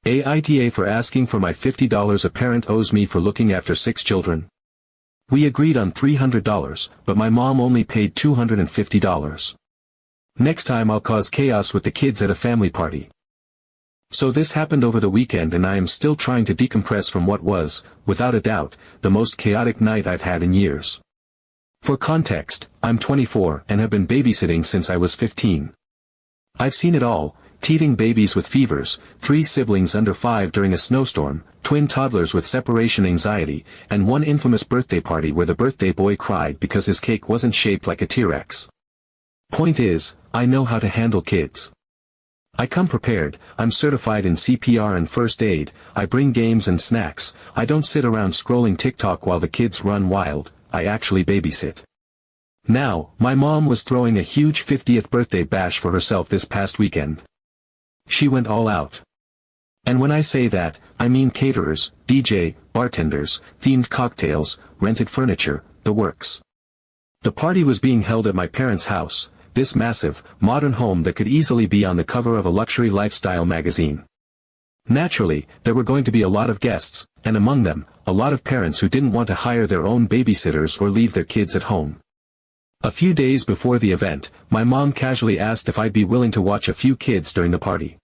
AITA for asking for my $50 a parent owes me for looking after 6 children. We agreed on $300, but my mom only paid $250. Next time I'll cause chaos with the kids at a family party. So this happened over the weekend and I am still trying to decompress from what was, without a doubt, the most chaotic night I've had in years. For context, I'm 24 and have been babysitting since I was 15. I've seen it all: teething babies with fevers, 3 siblings under 5 during a snowstorm, twin toddlers with separation anxiety, and one infamous birthday party where the birthday boy cried because his cake wasn't shaped like a T-Rex. Point is, I know how to handle kids. I come prepared, I'm certified in CPR and first aid, I bring games and snacks, I don't sit around scrolling TikTok while the kids run wild, I actually babysit. Now, my mom was throwing a huge 50th birthday bash for herself this past weekend. She went all out. And when I say that, I mean caterers, DJ, bartenders, themed cocktails, rented furniture, the works. The party was being held at my parents' house, this massive, modern home that could easily be on the cover of a luxury lifestyle magazine. Naturally, there were going to be a lot of guests, and among them, a lot of parents who didn't want to hire their own babysitters or leave their kids at home. A few days before the event, my mom casually asked if I'd be willing to watch a few kids during the party.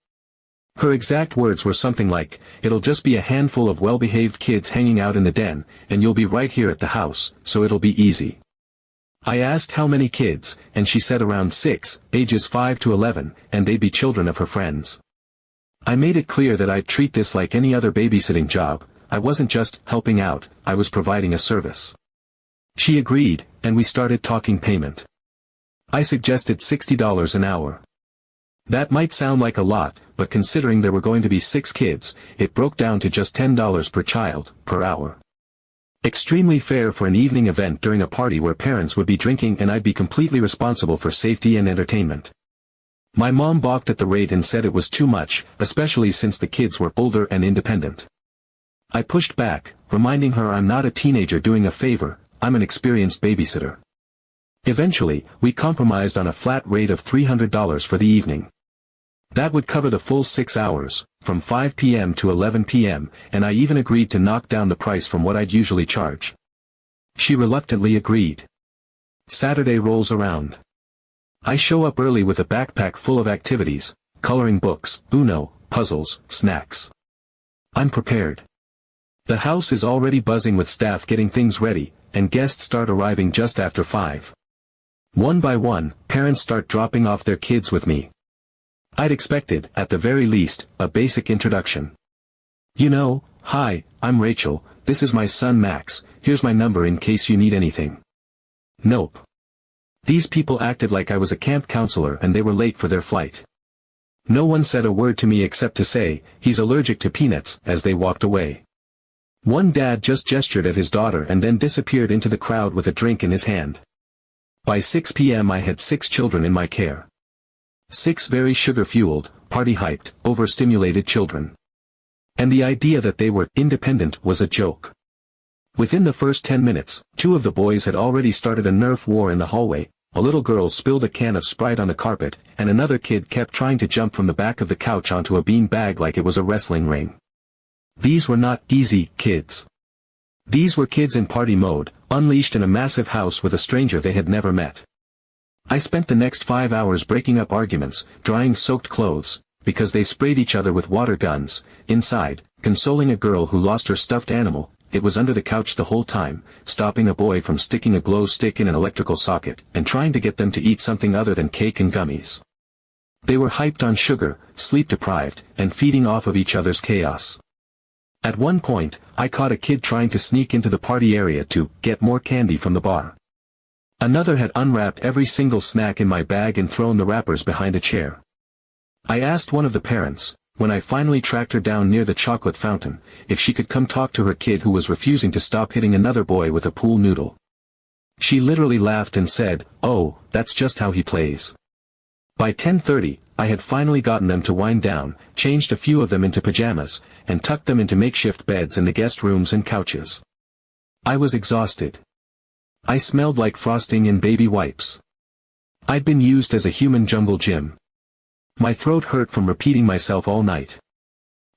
Her exact words were something like, "It'll just be a handful of well-behaved kids hanging out in the den, and you'll be right here at the house, so it'll be easy." I asked how many kids, and she said around 6, ages 5 to 11, and they'd be children of her friends. I made it clear that I'd treat this like any other babysitting job. I wasn't just helping out, I was providing a service. She agreed, and we started talking payment. I suggested $60 an hour. That might sound like a lot, but considering there were going to be 6 kids, it broke down to just $10 per child, per hour. Extremely fair for an evening event during a party where parents would be drinking and I'd be completely responsible for safety and entertainment. My mom balked at the rate and said it was too much, especially since the kids were older and independent. I pushed back, reminding her I'm not a teenager doing a favor, I'm an experienced babysitter. Eventually, we compromised on a flat rate of $300 for the evening. That would cover the full 6 hours, from 5 p.m. to 11 p.m., and I even agreed to knock down the price from what I'd usually charge. She reluctantly agreed. Saturday rolls around. I show up early with a backpack full of activities, coloring books, Uno, puzzles, snacks. I'm prepared. The house is already buzzing with staff getting things ready, and guests start arriving just after 5. One by one, parents start dropping off their kids with me. I'd expected, at the very least, a basic introduction. You know, "Hi, I'm Rachel, this is my son Max, here's my number in case you need anything." Nope. These people acted like I was a camp counselor and they were late for their flight. No one said a word to me except to say, "He's allergic to peanuts," as they walked away. One dad just gestured at his daughter and then disappeared into the crowd with a drink in his hand. By 6 p.m. I had 6 children in my care. 6 very sugar-fueled, party-hyped, overstimulated children. And the idea that they were independent was a joke. Within the first 10 minutes, 2 of the boys had already started a Nerf war in the hallway, a little girl spilled a can of Sprite on the carpet, and another kid kept trying to jump from the back of the couch onto a bean bag like it was a wrestling ring. These were not easy kids. These were kids in party mode, unleashed in a massive house with a stranger they had never met. I spent the next 5 hours breaking up arguments, drying soaked clothes, because they sprayed each other with water guns, inside, consoling a girl who lost her stuffed animal, it was under the couch the whole time, stopping a boy from sticking a glow stick in an electrical socket, and trying to get them to eat something other than cake and gummies. They were hyped on sugar, sleep-deprived, and feeding off of each other's chaos. At one point, I caught a kid trying to sneak into the party area to get more candy from the bar. Another had unwrapped every single snack in my bag and thrown the wrappers behind a chair. I asked one of the parents, when I finally tracked her down near the chocolate fountain, if she could come talk to her kid who was refusing to stop hitting another boy with a pool noodle. She literally laughed and said, "Oh, that's just how he plays." By 10:30, I had finally gotten them to wind down, changed a few of them into pajamas, and tucked them into makeshift beds in the guest rooms and couches. I was exhausted. I smelled like frosting and baby wipes. I'd been used as a human jungle gym. My throat hurt from repeating myself all night.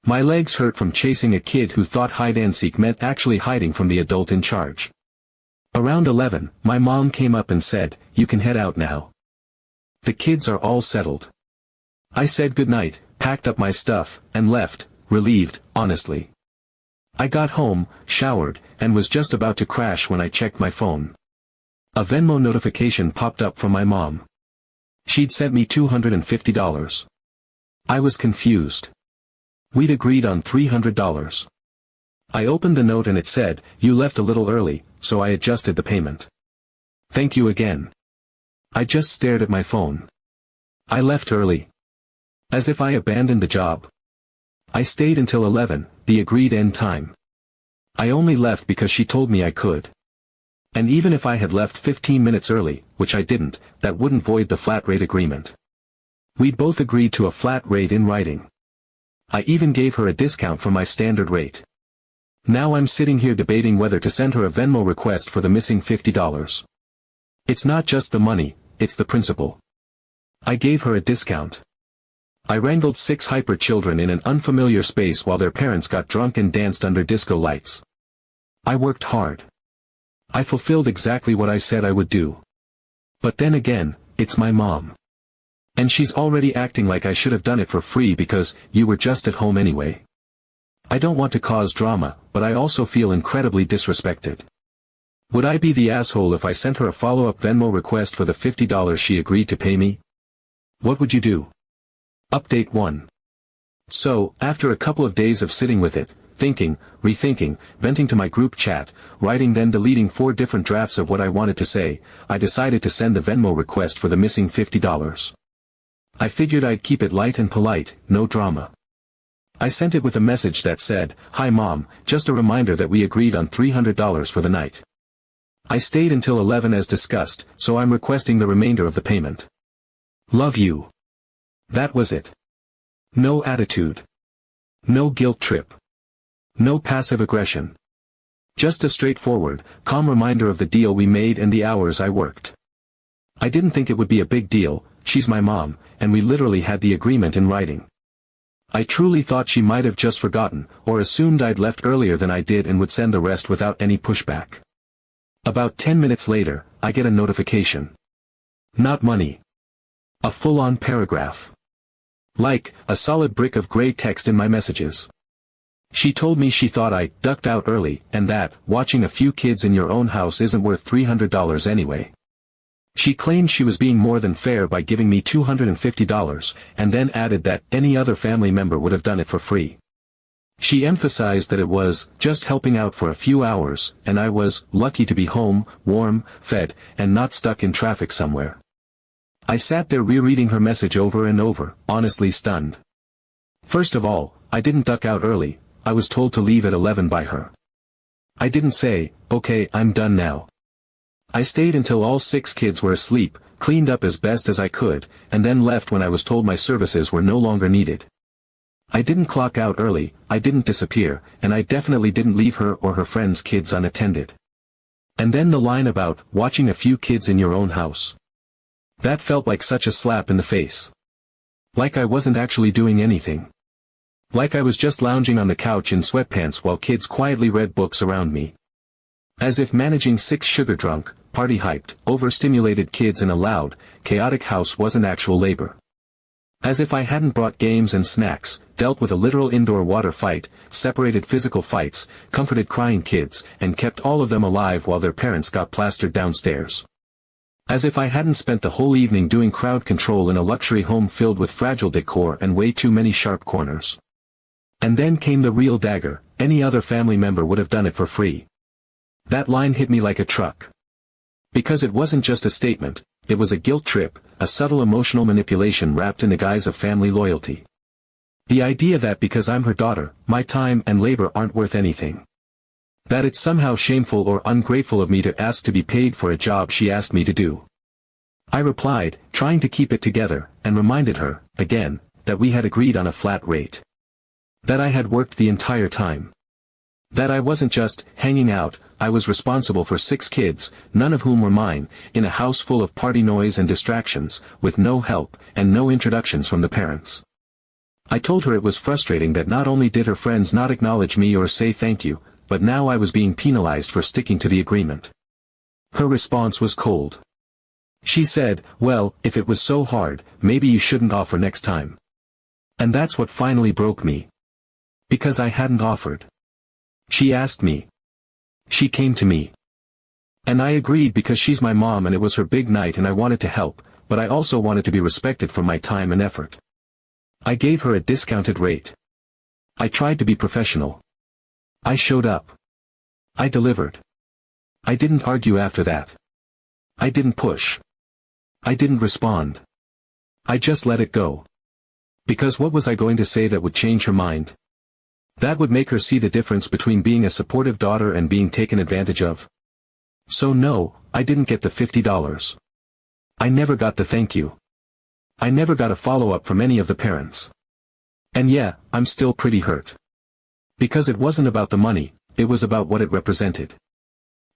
My legs hurt from chasing a kid who thought hide-and-seek meant actually hiding from the adult in charge. Around 11, my mom came up and said, "You can head out now. The kids are all settled." I said goodnight, packed up my stuff, and left, relieved, honestly. I got home, showered, and was just about to crash when I checked my phone. A Venmo notification popped up from my mom. She'd sent me $250. I was confused. We'd agreed on $300. I opened the note and it said, "You left a little early, so I adjusted the payment. Thank you again." I just stared at my phone. I left early. As if I abandoned the job. I stayed until 11, the agreed end time. I only left because she told me I could. And even if I had left 15 minutes early, which I didn't, that wouldn't void the flat rate agreement. We'd both agreed to a flat rate in writing. I even gave her a discount for my standard rate. Now I'm sitting here debating whether to send her a Venmo request for the missing $50. It's not just the money, it's the principle. I gave her a discount. I wrangled 6 hyper children in an unfamiliar space while their parents got drunk and danced under disco lights. I worked hard. I fulfilled exactly what I said I would do. But then again, it's my mom. And she's already acting like I should have done it for free because you were just at home anyway. I don't want to cause drama, but I also feel incredibly disrespected. Would I be the asshole if I sent her a follow-up Venmo request for the $50 she agreed to pay me? What would you do? Update 1. So, after a couple of days of sitting with it, thinking, rethinking, venting to my group chat, writing then deleting 4 different drafts of what I wanted to say, I decided to send the Venmo request for the missing $50. I figured I'd keep it light and polite, no drama. I sent it with a message that said, "Hi Mom, just a reminder that we agreed on $300 for the night. I stayed until 11 as discussed, so I'm requesting the remainder of the payment. Love you." That was it. No attitude. No guilt trip. No passive aggression. Just a straightforward, calm reminder of the deal we made and the hours I worked. I didn't think it would be a big deal, she's my mom, and we literally had the agreement in writing. I truly thought she might have just forgotten, or assumed I'd left earlier than I did and would send the rest without any pushback. About 10 minutes later, I get a notification. Not money. A full-on paragraph. Like, a solid brick of gray text in my messages. She told me she thought I ducked out early, and that, watching a few kids in your own house isn't worth $300 anyway. She claimed she was being more than fair by giving me $250, and then added that any other family member would have done it for free. She emphasized that it was just helping out for a few hours, and I was lucky to be home, warm, fed, and not stuck in traffic somewhere. I sat there rereading her message over and over, honestly stunned. First of all, I didn't duck out early, I was told to leave at 11 by her. I didn't say, "Okay, I'm done now." I stayed until all 6 kids were asleep, cleaned up as best as I could, and then left when I was told my services were no longer needed. I didn't clock out early, I didn't disappear, and I definitely didn't leave her or her friends' kids unattended. And then the line about watching a few kids in your own house. That felt like such a slap in the face. Like I wasn't actually doing anything. Like I was just lounging on the couch in sweatpants while kids quietly read books around me. As if managing 6 sugar-drunk, party-hyped, overstimulated kids in a loud, chaotic house wasn't actual labor. As if I hadn't brought games and snacks, dealt with a literal indoor water fight, separated physical fights, comforted crying kids, and kept all of them alive while their parents got plastered downstairs. As if I hadn't spent the whole evening doing crowd control in a luxury home filled with fragile decor and way too many sharp corners. And then came the real dagger, any other family member would have done it for free. That line hit me like a truck. Because it wasn't just a statement, it was a guilt trip, a subtle emotional manipulation wrapped in the guise of family loyalty. The idea that because I'm her daughter, my time and labor aren't worth anything. That it's somehow shameful or ungrateful of me to ask to be paid for a job she asked me to do. I replied, trying to keep it together, and reminded her, again, that we had agreed on a flat rate. That I had worked the entire time. That I wasn't just hanging out, I was responsible for 6 kids, none of whom were mine, in a house full of party noise and distractions, with no help, and no introductions from the parents. I told her it was frustrating that not only did her friends not acknowledge me or say thank you, but now I was being penalized for sticking to the agreement. Her response was cold. She said, well, if it was so hard, maybe you shouldn't offer next time. And that's what finally broke me. Because I hadn't offered. She asked me. She came to me. And I agreed because she's my mom and it was her big night and I wanted to help, but I also wanted to be respected for my time and effort. I gave her a discounted rate. I tried to be professional. I showed up. I delivered. I didn't argue after that. I didn't push. I didn't respond. I just let it go. Because what was I going to say that would change her mind? That would make her see the difference between being a supportive daughter and being taken advantage of. So no, I didn't get the $50. I never got the thank you. I never got a follow-up from any of the parents. And yeah, I'm still pretty hurt. Because it wasn't about the money, it was about what it represented.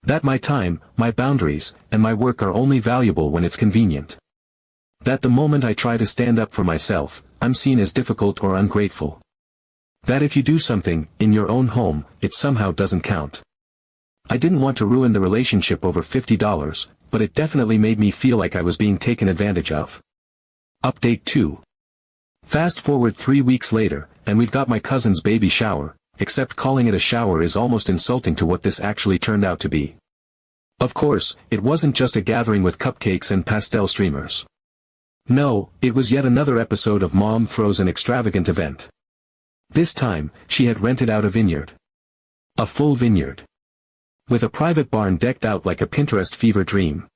That my time, my boundaries, and my work are only valuable when it's convenient. That the moment I try to stand up for myself, I'm seen as difficult or ungrateful. That if you do something, in your own home, it somehow doesn't count. I didn't want to ruin the relationship over $50, but it definitely made me feel like I was being taken advantage of. Update 2. Fast forward 3 weeks later, and we've got my cousin's baby shower, except calling it a shower is almost insulting to what this actually turned out to be. Of course, it wasn't just a gathering with cupcakes and pastel streamers. No, it was yet another episode of Mom Throws an Extravagant event. This time, she had rented out a vineyard. A full vineyard. With a private barn decked out like a Pinterest fever dream.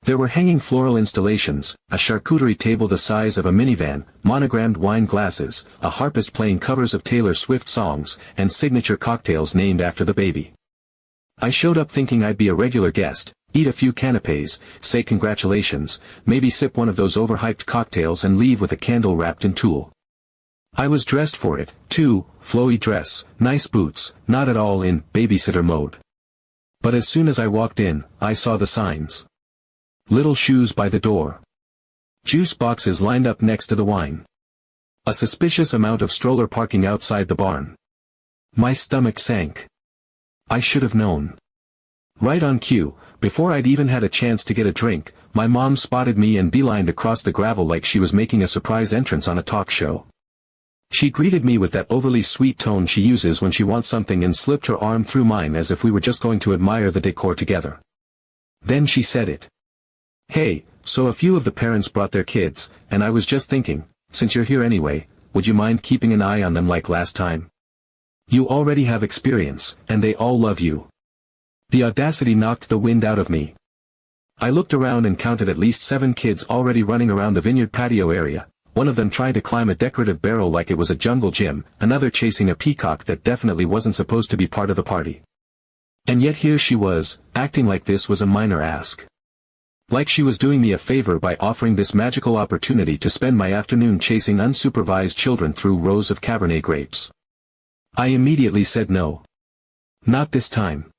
There were hanging floral installations, a charcuterie table the size of a minivan, monogrammed wine glasses, a harpist playing covers of Taylor Swift songs, and signature cocktails named after the baby. I showed up thinking I'd be a regular guest, eat a few canapes, say congratulations, maybe sip one of those overhyped cocktails and leave with a candle wrapped in tulle. I was dressed for it, too, flowy dress, nice boots, not at all in babysitter mode. But as soon as I walked in, I saw the signs. Little shoes by the door. Juice boxes lined up next to the wine. A suspicious amount of stroller parking outside the barn. My stomach sank. I should have known. Right on cue, before I'd even had a chance to get a drink, my mom spotted me and beelined across the gravel like she was making a surprise entrance on a talk show. She greeted me with that overly sweet tone she uses when she wants something and slipped her arm through mine as if we were just going to admire the decor together. Then she said it. Hey, so a few of the parents brought their kids, and I was just thinking, since you're here anyway, would you mind keeping an eye on them like last time? You already have experience, and they all love you. The audacity knocked the wind out of me. I looked around and counted at least 7 kids already running around the vineyard patio area, one of them trying to climb a decorative barrel like it was a jungle gym, another chasing a peacock that definitely wasn't supposed to be part of the party. And yet here she was, acting like this was a minor ask. Like she was doing me a favor by offering this magical opportunity to spend my afternoon chasing unsupervised children through rows of Cabernet grapes. I immediately said no. Not this time.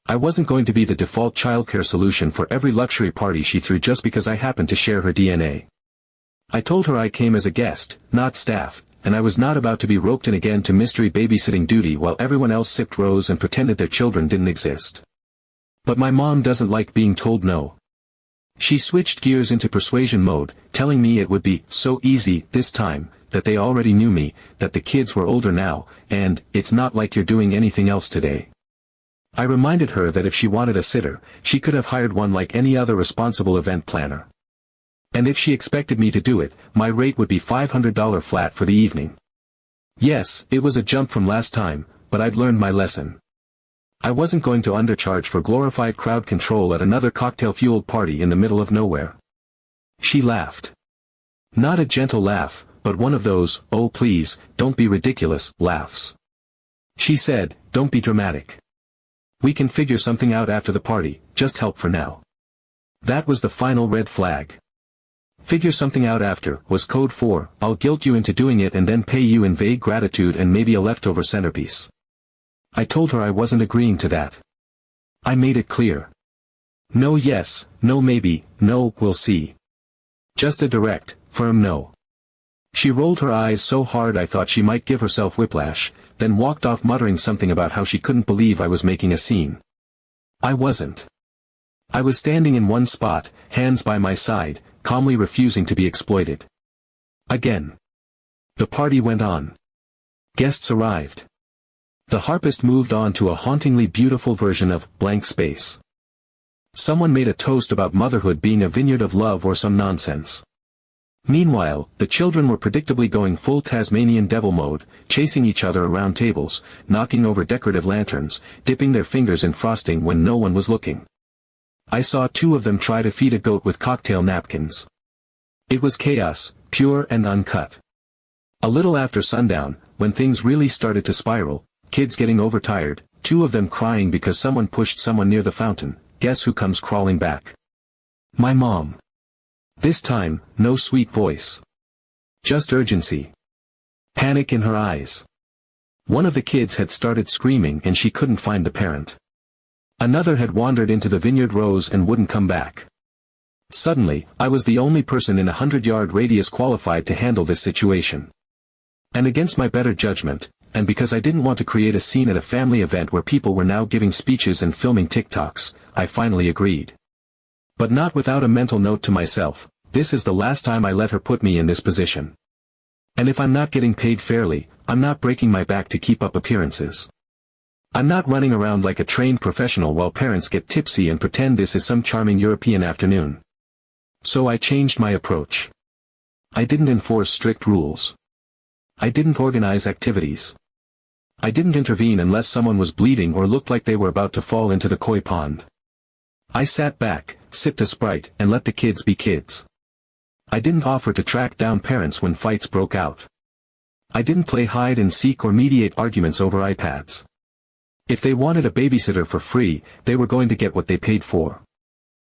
I wasn't going to be the default childcare solution for every luxury party she threw just because I happened to share her DNA. I told her I came as a guest, not staff, and I was not about to be roped in again to mystery babysitting duty while everyone else sipped rose and pretended their children didn't exist. But my mom doesn't like being told no. She switched gears into persuasion mode, telling me it would be so easy this time, that they already knew me, that the kids were older now, and it's not like you're doing anything else today. I reminded her that if she wanted a sitter, she could have hired one like any other responsible event planner. And if she expected me to do it, my rate would be $500 flat for the evening. Yes, it was a jump from last time, but I'd learned my lesson. I wasn't going to undercharge for glorified crowd control at another cocktail-fueled party in the middle of nowhere. She laughed. Not a gentle laugh, but one of those, oh please, don't be ridiculous, laughs. She said, don't be dramatic. We can figure something out after the party, just help for now. That was the final red flag. Figure something out after was code for, I'll guilt you into doing it and then pay you in vague gratitude and maybe a leftover centerpiece. I told her I wasn't agreeing to that. I made it clear. No yes, no maybe, no we'll see. Just a direct, firm no. She rolled her eyes so hard I thought she might give herself whiplash, then walked off muttering something about how she couldn't believe I was making a scene. I wasn't. I was standing in one spot, hands by my side, calmly refusing to be exploited. Again. The party went on. Guests arrived. The harpist moved on to a hauntingly beautiful version of Blank Space. Someone made a toast about motherhood being a vineyard of love or some nonsense. Meanwhile, the children were predictably going full Tasmanian devil mode, chasing each other around tables, knocking over decorative lanterns, dipping their fingers in frosting when no one was looking. I saw two of them try to feed a goat with cocktail napkins. It was chaos, pure and uncut. A little after sundown, when things really started to spiral, kids getting overtired, two of them crying because someone pushed someone near the fountain, guess who comes crawling back? My mom. This time, no sweet voice. Just urgency. Panic in her eyes. One of the kids had started screaming and she couldn't find the parent. Another had wandered into the vineyard rows and wouldn't come back. Suddenly, I was the only person in a 100-yard radius qualified to handle this situation. And against my better judgment, and because I didn't want to create a scene at a family event where people were now giving speeches and filming TikToks, I finally agreed. But not without a mental note to myself, this is the last time I let her put me in this position. And if I'm not getting paid fairly, I'm not breaking my back to keep up appearances. I'm not running around like a trained professional while parents get tipsy and pretend this is some charming European afternoon. So I changed my approach. I didn't enforce strict rules. I didn't organize activities. I didn't intervene unless someone was bleeding or looked like they were about to fall into the koi pond. I sat back, sipped a Sprite, and let the kids be kids. I didn't offer to track down parents when fights broke out. I didn't play hide and seek or mediate arguments over iPads. If they wanted a babysitter for free, they were going to get what they paid for.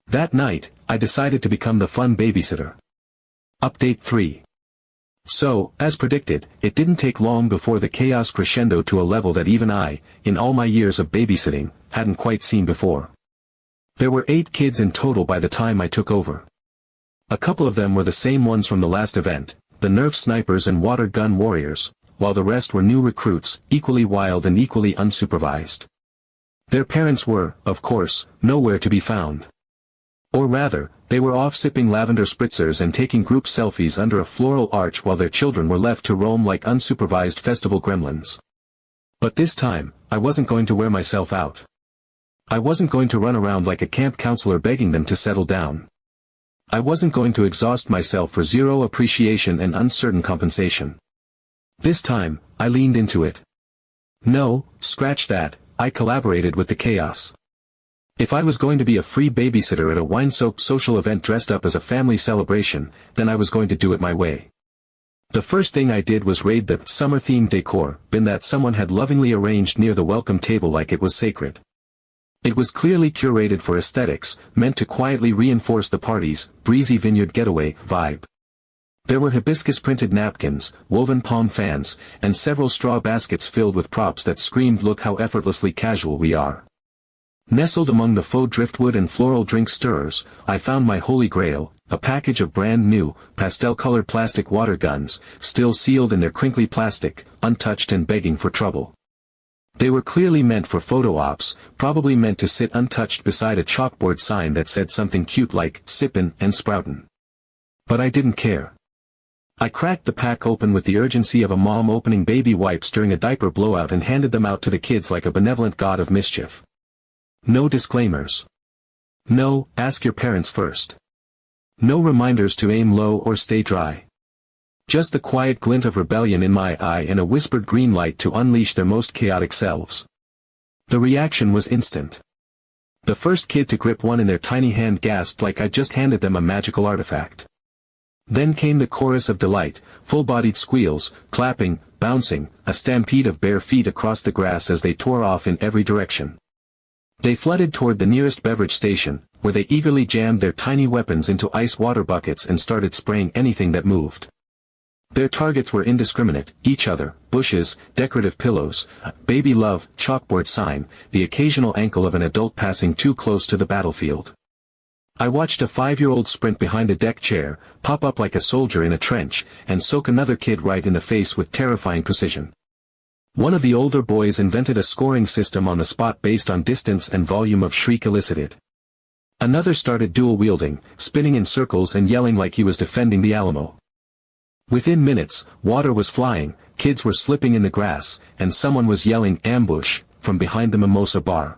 That night, I decided to become the fun babysitter. Update 3. So, as predicted, it didn't take long before the chaos crescendoed to a level that even I, in all my years of babysitting, hadn't quite seen before. There were 8 kids in total by the time I took over. A couple of them were the same ones from the last event, the Nerf snipers and water gun warriors, while the rest were new recruits, equally wild and equally unsupervised. Their parents were, of course, nowhere to be found. Or rather, they were off sipping lavender spritzers and taking group selfies under a floral arch while their children were left to roam like unsupervised festival gremlins. But this time, I wasn't going to wear myself out. I wasn't going to run around like a camp counselor begging them to settle down. I wasn't going to exhaust myself for zero appreciation and uncertain compensation. This time, I leaned into it. No, scratch that, I collaborated with the chaos. If I was going to be a free babysitter at a wine-soaked social event dressed up as a family celebration, then I was going to do it my way. The first thing I did was raid the summer-themed decor bin that someone had lovingly arranged near the welcome table like it was sacred. It was clearly curated for aesthetics, meant to quietly reinforce the party's breezy vineyard getaway vibe. There were hibiscus-printed napkins, woven palm fans, and several straw baskets filled with props that screamed "Look how effortlessly casual we are." Nestled among the faux driftwood and floral drink stirrers, I found my holy grail, a package of brand-new, pastel-colored plastic water guns, still sealed in their crinkly plastic, untouched and begging for trouble. They were clearly meant for photo ops, probably meant to sit untouched beside a chalkboard sign that said something cute like, "Sippin' and Sproutin'." But I didn't care. I cracked the pack open with the urgency of a mom opening baby wipes during a diaper blowout and handed them out to the kids like a benevolent god of mischief. No disclaimers. No, ask your parents first. No reminders to aim low or stay dry. Just the quiet glint of rebellion in my eye and a whispered green light to unleash their most chaotic selves. The reaction was instant. The first kid to grip one in their tiny hand gasped like I'd just handed them a magical artifact. Then came the chorus of delight, full-bodied squeals, clapping, bouncing, a stampede of bare feet across the grass as they tore off in every direction. They flooded toward the nearest beverage station, where they eagerly jammed their tiny weapons into ice water buckets and started spraying anything that moved. Their targets were indiscriminate: each other, bushes, decorative pillows, a "baby love" chalkboard sign, the occasional ankle of an adult passing too close to the battlefield. I watched a 5-year-old sprint behind a deck chair, pop up like a soldier in a trench, and soak another kid right in the face with terrifying precision. One of the older boys invented a scoring system on the spot based on distance and volume of shriek elicited. Another started dual-wielding, spinning in circles and yelling like he was defending the Alamo. Within minutes, water was flying, kids were slipping in the grass, and someone was yelling "ambush" from behind the mimosa bar.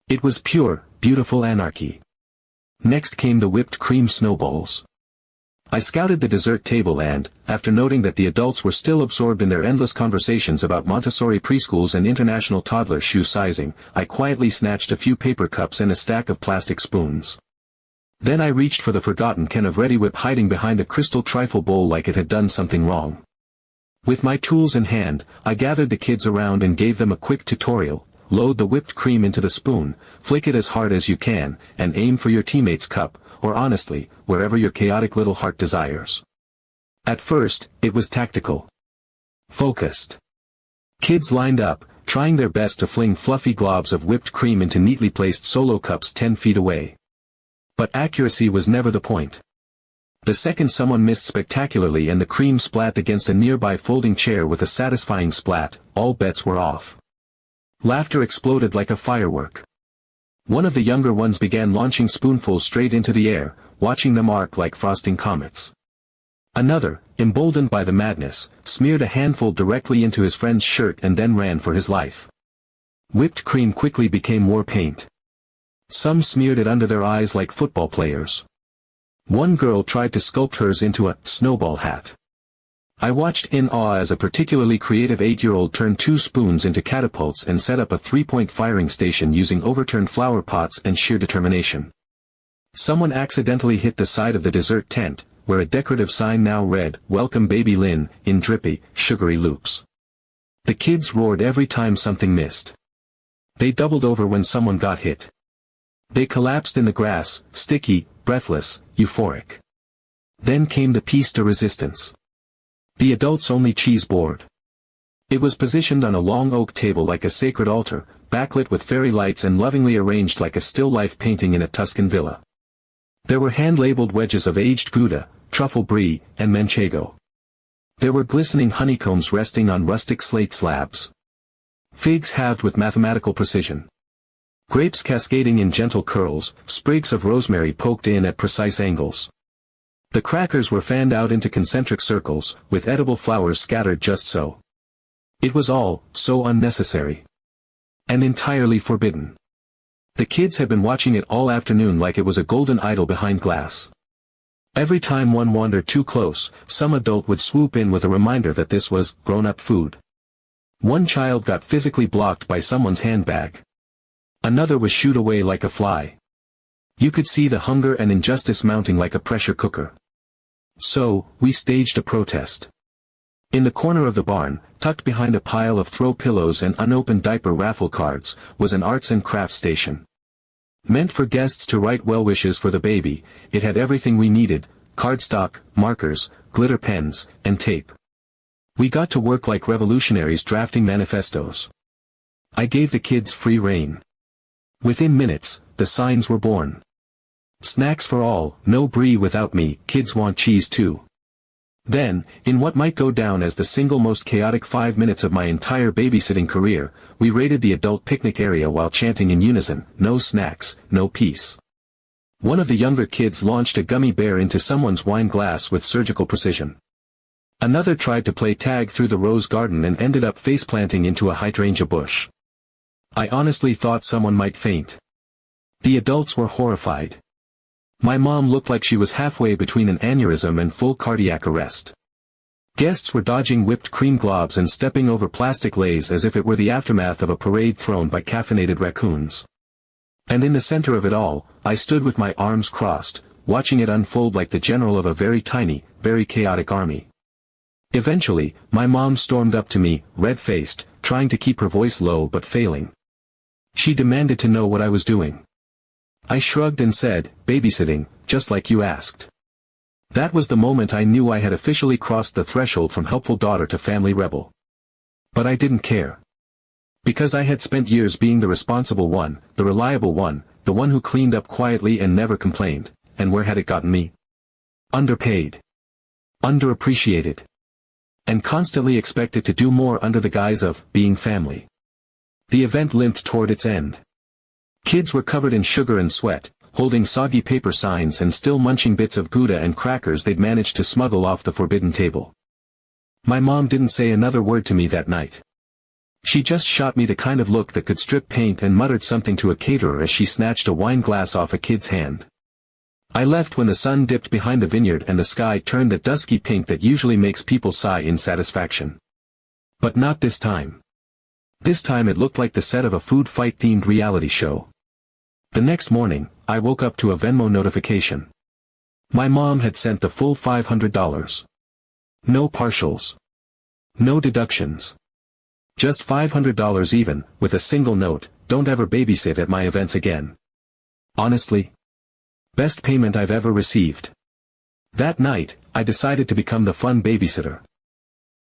It was pure, beautiful anarchy. Next came the whipped cream snowballs. I scouted the dessert table and, after noting that the adults were still absorbed in their endless conversations about Montessori preschools and international toddler shoe sizing, I quietly snatched a few paper cups and a stack of plastic spoons. Then I reached for the forgotten can of Reddi-wip hiding behind a crystal trifle bowl like it had done something wrong. With my tools in hand, I gathered the kids around and gave them a quick tutorial. Load the whipped cream into the spoon, flick it as hard as you can, and aim for your teammate's cup, or honestly, wherever your chaotic little heart desires. At first, it was tactical. Focused. Kids lined up, trying their best to fling fluffy globs of whipped cream into neatly placed solo cups 10 feet away. But accuracy was never the point. The second someone missed spectacularly and the cream splat against a nearby folding chair with a satisfying splat, all bets were off. Laughter exploded like a firework. One of the younger ones began launching spoonfuls straight into the air, watching them arc like frosting comets. Another, emboldened by the madness, smeared a handful directly into his friend's shirt and then ran for his life. Whipped cream quickly became war paint. Some smeared it under their eyes like football players. One girl tried to sculpt hers into a snowball hat. I watched in awe as a particularly creative 8-year-old turned 2 spoons into catapults and set up a 3-point firing station using overturned flower pots and sheer determination. Someone accidentally hit the side of the dessert tent, where a decorative sign now read, "Welcome Baby Lynn," in drippy, sugary loops. The kids roared every time something missed. They doubled over when someone got hit. They collapsed in the grass, sticky, breathless, euphoric. Then came the piece de resistance. The adults' only cheese board. It was positioned on a long oak table like a sacred altar, backlit with fairy lights and lovingly arranged like a still life painting in a Tuscan villa. There were hand-labeled wedges of aged Gouda, truffle brie, and manchego. There were glistening honeycombs resting on rustic slate slabs. Figs halved with mathematical precision. Grapes cascading in gentle curls, sprigs of rosemary poked in at precise angles. The crackers were fanned out into concentric circles, with edible flowers scattered just so. It was all so unnecessary. And entirely forbidden. The kids had been watching it all afternoon like it was a golden idol behind glass. Every time one wandered too close, some adult would swoop in with a reminder that this was grown-up food. One child got physically blocked by someone's handbag. Another was shooed away like a fly. You could see the hunger and injustice mounting like a pressure cooker. So, we staged a protest. In the corner of the barn, tucked behind a pile of throw pillows and unopened diaper raffle cards, was an arts and crafts station. Meant for guests to write well wishes for the baby, it had everything we needed: cardstock, markers, glitter pens, and tape. We got to work like revolutionaries drafting manifestos. I gave the kids free rein. Within minutes, the signs were born. Snacks for all, no brie without me, kids want cheese too. Then, in what might go down as the single most chaotic 5 minutes of my entire babysitting career, we raided the adult picnic area while chanting in unison, "No snacks, no peace." One of the younger kids launched a gummy bear into someone's wine glass with surgical precision. Another tried to play tag through the rose garden and ended up faceplanting into a hydrangea bush. I honestly thought someone might faint. The adults were horrified. My mom looked like she was halfway between an aneurysm and full cardiac arrest. Guests were dodging whipped cream globs and stepping over plastic leis as if it were the aftermath of a parade thrown by caffeinated raccoons. And in the center of it all, I stood with my arms crossed, watching it unfold like the general of a very tiny, very chaotic army. Eventually, my mom stormed up to me, red-faced, trying to keep her voice low but failing. She demanded to know what I was doing. I shrugged and said, "Babysitting, just like you asked." That was the moment I knew I had officially crossed the threshold from helpful daughter to family rebel. But I didn't care. Because I had spent years being the responsible one, the reliable one, the one who cleaned up quietly and never complained, and where had it gotten me? Underpaid. Underappreciated. And constantly expected to do more under the guise of being family. The event limped toward its end. Kids were covered in sugar and sweat, holding soggy paper signs and still munching bits of Gouda and crackers they'd managed to smuggle off the forbidden table. My mom didn't say another word to me that night. She just shot me the kind of look that could strip paint and muttered something to a caterer as she snatched a wine glass off a kid's hand. I left when the sun dipped behind the vineyard and the sky turned the dusky pink that usually makes people sigh in satisfaction. But not this time. This time it looked like the set of a food fight-themed reality show. The next morning, I woke up to a Venmo notification. My mom had sent the full $500. No partials. No deductions. Just $500 even, with a single note, "Don't ever babysit at my events again." Honestly, best payment I've ever received. That night, I decided to become the fun babysitter.